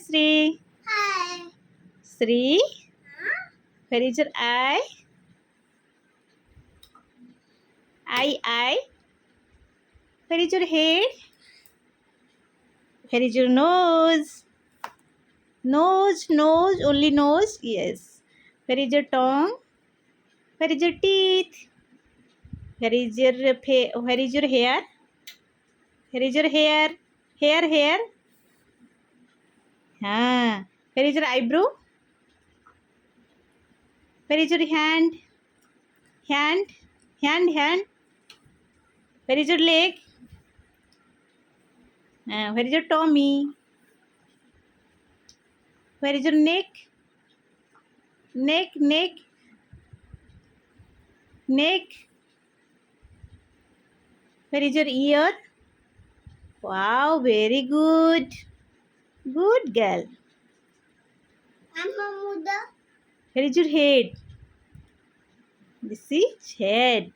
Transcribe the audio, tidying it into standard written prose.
Sri. Hi. Sri, Huh? where is your eye? Eye. Where is your head? Where is your nose? Nose, only nose. Yes. Where is your tongue? Where is your teeth? Where is your where is your hair? Where is your hair? Hair. Ah. Where is your eyebrow? Where is your hand? Hand. Where is your leg? Where is your tummy? Where is your neck? Neck. Where is your ear? Wow, very good. Good girl. I'm a mother. Where is your head? This is head.